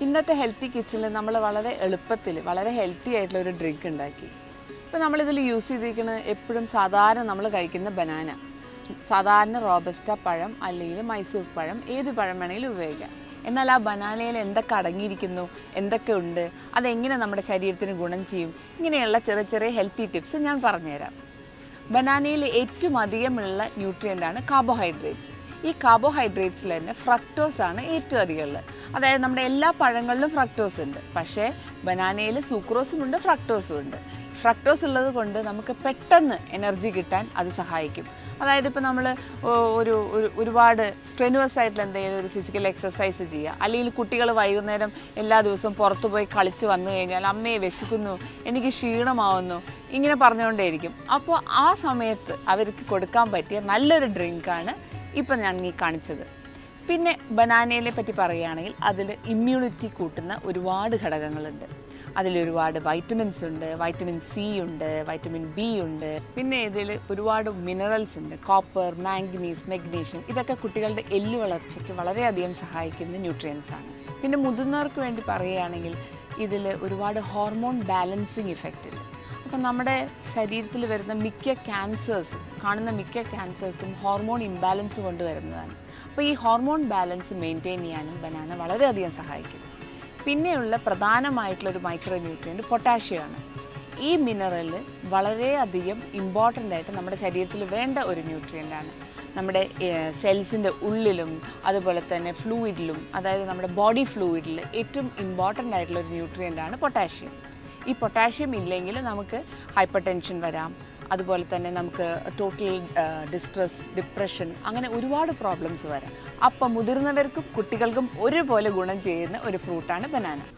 ഇന്നത്തെ ഹെൽത്തി കിച്ചണിൽ നമ്മൾ വളരെ എളുപ്പത്തിൽ വളരെ ഹെൽത്തി ആയിട്ടുള്ള ഒരു ഡ്രിങ്ക് ഉണ്ടാക്കി. ഇപ്പോൾ നമ്മളിതിൽ യൂസ് ചെയ്തിരിക്കുന്നത് എപ്പോഴും സാധാരണ നമ്മൾ കഴിക്കുന്ന ബനാന, സാധാരണ റോബസ്റ്റ പഴം അല്ലെങ്കിൽ മൈസൂർ പഴം, ഏത് പഴം വേണമെങ്കിലും ഉപയോഗിക്കാം. എന്നാൽ ആ ബനാനയിൽ എന്തൊക്കെ അടങ്ങിയിരിക്കുന്നു, എന്തൊക്കെ ഉണ്ട്, അതെങ്ങനെ നമ്മുടെ ശരീരത്തിന് ഗുണം ചെയ്യും, ഇങ്ങനെയുള്ള ചെറിയ ചെറിയ ഹെൽത്തി ടിപ്സ് ഞാൻ പറഞ്ഞുതരാം. ബനാനയിൽ ഏറ്റവും അധികമുള്ള ന്യൂട്രിയൻ്റാണ് കാർബോഹൈഡ്രേറ്റ്സ്. ഈ കാർബോഹൈഡ്രേറ്റ്സിൽ തന്നെ ഫ്രക്ടോസ് ആണ് ഏറ്റവും അധികം ഉള്ളത്. അതായത് നമ്മുടെ എല്ലാ പഴങ്ങളിലും ഫ്രക്ടോസ് ഉണ്ട്, പക്ഷേ ബനാനയിൽ സൂക്രോസും ഉണ്ട്, ഫ്രക്ടോസും ഉണ്ട്. ഫ്രക്ടോസ് ഉള്ളത് കൊണ്ട് നമുക്ക് പെട്ടെന്ന് എനർജി കിട്ടാൻ അത് സഹായിക്കും. അതായത് ഇപ്പോൾ നമ്മൾ ഒരുപാട് സ്ട്രെനുവസ് ആയിട്ടുള്ള എന്തെങ്കിലും ഒരു ഫിസിക്കൽ എക്സസൈസ് ചെയ്യുക, അല്ലെങ്കിൽ കുട്ടികൾ വൈകുന്നേരം എല്ലാ ദിവസവും പുറത്തു പോയി കളിച്ച് വന്നു കഴിഞ്ഞാൽ അമ്മയെ വിശക്കുന്നു, എനിക്ക് ക്ഷീണമാവുന്നു, ഇങ്ങനെ പറഞ്ഞുകൊണ്ടേയിരിക്കും. അപ്പോൾ ആ സമയത്ത് അവർക്ക് കൊടുക്കാൻ പറ്റിയ നല്ലൊരു ഡ്രിങ്കാണ് ഇപ്പം ഞാൻ ഈ കാണിച്ചത്. പിന്നെ ബനാനയെ പറ്റി പറയുകയാണെങ്കിൽ അതിൽ ഇമ്മ്യൂണിറ്റി കൂട്ടുന്ന ഒരുപാട് ഘടകങ്ങളുണ്ട്. അതിലൊരുപാട് വൈറ്റമിൻസ് ഉണ്ട്, വൈറ്റമിൻ സി ഉണ്ട്, വൈറ്റമിൻ ബി ഉണ്ട്. പിന്നെ ഇതിൽ ഒരുപാട് മിനറൽസ് ഉണ്ട്, കോപ്പർ, മാംഗനീസ്, മെഗ്നീഷ്യം. ഇതൊക്കെ കുട്ടികളുടെ എല്ല് വളർച്ചയ്ക്ക് വളരെയധികം സഹായിക്കുന്ന ന്യൂട്രിയൻസ് ആണ്. പിന്നെ മുതിർന്നവർക്ക് വേണ്ടി പറയുകയാണെങ്കിൽ ഇതിൽ ഒരുപാട് ഹോർമോൺ ബാലൻസിങ് ഇഫക്റ്റ് ഉണ്ട്. അപ്പം നമ്മുടെ ശരീരത്തിൽ വരുന്ന കാണുന്ന മിക്ക ക്യാൻസേഴ്സും ഹോർമോൺ ഇംബാലൻസ് കൊണ്ടുവരുന്നതാണ്. അപ്പോൾ ഈ ഹോർമോൺ ബാലൻസ് മെയിൻറ്റെയിൻ ചെയ്യാനും ബനാന വളരെയധികം സഹായിക്കും. പിന്നെയുള്ള പ്രധാനമായിട്ടുള്ളൊരു മൈക്രോ ന്യൂട്രിയൻ്റ് പൊട്ടാഷ്യമാണ്. ഈ മിനറൽ വളരെയധികം ഇമ്പോർട്ടൻ്റ് ആയിട്ട് നമ്മുടെ ശരീരത്തിൽ വേണ്ട ഒരു ന്യൂട്രിയൻ്റാണ്. നമ്മുടെ സെൽസിൻ്റെ ഉള്ളിലും അതുപോലെ തന്നെ ഫ്ലൂയിഡിലും, അതായത് നമ്മുടെ ബോഡി ഫ്ലൂയിഡിൽ ഏറ്റവും ഇമ്പോർട്ടൻ്റ് ആയിട്ടുള്ളൊരു ന്യൂട്രിയൻ്റാണ് പൊട്ടാഷ്യം. ഈ പൊട്ടാഷ്യം ഇല്ലെങ്കിൽ നമുക്ക് ഹൈപ്പർ ടെൻഷൻ വരാം, അതുപോലെ തന്നെ നമുക്ക് ടോട്ടൽ ഡിസ്ട്രെസ്, ഡിപ്രഷൻ, അങ്ങനെ ഒരുപാട് പ്രോബ്ലംസ് വരാം. അപ്പം മുതിർന്നവർക്കും കുട്ടികൾക്കും ഒരുപോലെ ഗുണം ചെയ്യുന്ന ഒരു ഫ്രൂട്ടാണ് ബനാന.